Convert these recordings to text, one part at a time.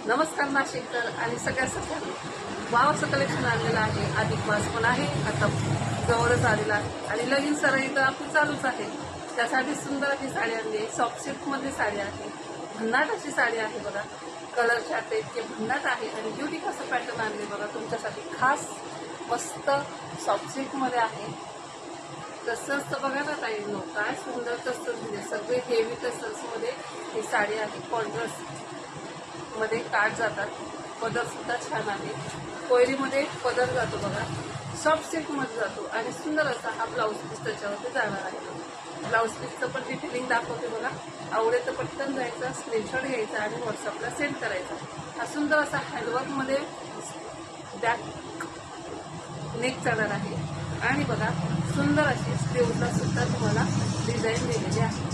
नमस्कार नाशिककर आणि सगळ्या वाव असं कलेक्शन आणलेलं आहे. अधिक मास पण आहे, आता जवळच आलेला आहे आणि लगीन सराई तर आपली चालूच आहे. त्यासाठी सुंदर अशी साडी आणली आहे. सॉफ्ट सिल्कमध्ये साडी आहे, भन्नाट अशी साडी आहे बघा. कलर चार्ट इतके भन्नाट आहे आणि युनिक असं पॅटर्न आणले बघा तुमच्यासाठी खास. मस्त सॉफ्ट सिल्कमध्ये आहे. तसंच तर बघा ना ताई, काय सुंदर तसंच म्हणजे सगळे हेवी तसंचमध्ये ही साडी आहे. कॉन्ट्रास्ट मध्ये काठ जातात, पदर सुद्धा छान आहे. कोयरीमध्ये पदर जातो बघा, सॉफ्ट सिल्कमध्ये जातो आणि सुंदर असा हा ब्लाऊज पीस त्याच्यावरती जाणार आहे. ब्लाऊज पीसचं पण डिटेलिंग दाखवते बघा. आवडेल तर पटकन जायचा, स्क्रीनशॉट घ्यायचा आणि व्हॉट्सअपला सेंड करायचा. हा सुंदर असा हँडवर्कमध्ये बॅक नेक जाणार आहे आणि बघा सुंदर अशी स्लीवला सुद्धा तुम्हाला डिझाईन दिलेली आहे.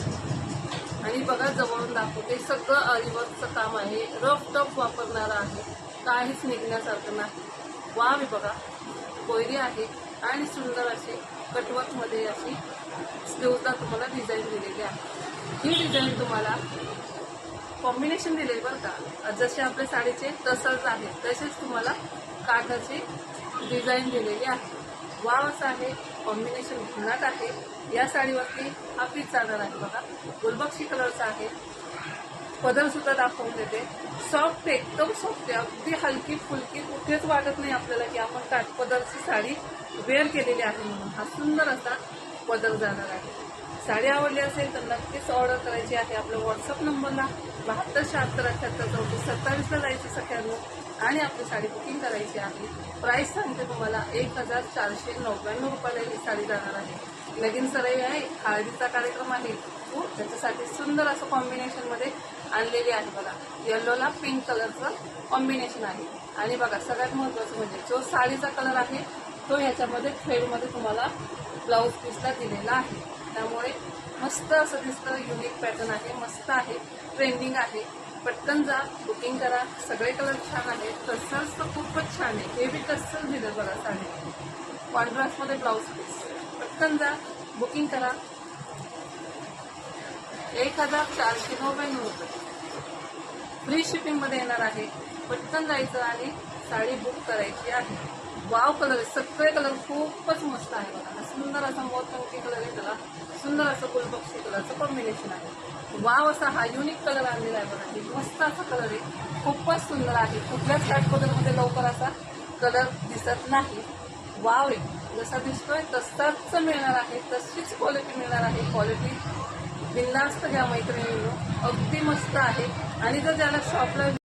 आणि बघा जवळून दाखवते, सगळं अरिवर्कचं काम आहे. रफ टफ वापरणारा आहे, काहीच निघण्यासारखं नाही. वाव बघा, कोयरी आहे आणि सुंदर असे कटवर्कमध्ये अशी स्लीवला तुम्हाला डिझाईन दिलेली आहे. ही डिझाईन तुम्हाला कॉम्बिनेशन दिले बरं का, जसे आपल्या साडीचे तसंच आहे तसेच तुम्हाला काठाची डिझाईन दिलेली आहे. वाव असं आहे, कॉम्बिनेशन भन्नाट आहे. या साडीवरती हा पीस जाणार आहे बघा, गुलबक्षी कलरचा आहे. पदर सुद्धा दाखवून देते. सॉफ्ट, एकदम सॉफ्ट आहे, अगदी हलकी फुलकी, कुठेच वाटत नाही आपल्याला की आपण काठपदरची साडी वेअर केलेली आहे म्हणून. हा सुंदर असा पदर जाणार आहे. साडी आवडली असेल तर नक्कीच ऑर्डर करायची आहे. आपल्या व्हॉट्सअप नंबरला 7276783427 जायची सगळ्यांना आणि आपली साडी बुकिंग करायची आहे. प्राइस सांगते तुम्हाला 1499 रुपयाला ही साडी जाणार आहे. लगीन सराई आहे, हळदीचा कार्यक्रम आहे, त्याच्यासाठी सुंदर असं कॉम्बिनेशनमध्ये आणलेली आहे बघा. येल्लोला पिंक कलरचं कॉम्बिनेशन आहे. आणि बघा सगळ्यात महत्त्वाचं म्हणजे जो साडीचा कलर आहे तो ह्याच्यामध्ये थ्रेडमध्ये तुम्हाला ब्लाऊज पीसला दिलेला आहे. त्यामुळे मस्त असं दिसतं. युनिक पॅटर्न आहे, मस्त आहे, ट्रेंडिंग आहे. पटकन जा, बुकिंग करा. सगळे कलर छान आहेत. तसंच तर खूपच छान आहे. हे बी तसंच दिलं बघा साडी, कॉन्ट्रास्टमध्ये ब्लाऊज पीस. पटकन जा, बुकिंग करा. 1499 रुपये फ्री शिपिंगमध्ये येणार आहे. पटकन जायचं आणि साडी बुक करायची आहे. वाव कलर आहे, सगळे कलर खूपच मस्त आहे बघा. सुंदर असा मोरपंखी कलर आहे, त्याला सुंदर असं गुलबक्षी कलरचं कॉम्बिनेशन आहे. वाव असा हा युनिक कलर आणलेला आहे बघा. मस्त असा कलर आहे, खूपच सुंदर आहे. कुठल्याच काठपदरमध्ये लवकर असा कलर दिसत नाही. वाव आहे, जसा दिसतोय तसाच मिळणार आहे, तशीच क्वालिटी मिळणार आहे. क्वालिटी बिनधास्त घ्या मैत्रिणींनो, अगदी मस्त आहे. आणि जर ज्याला शॉपला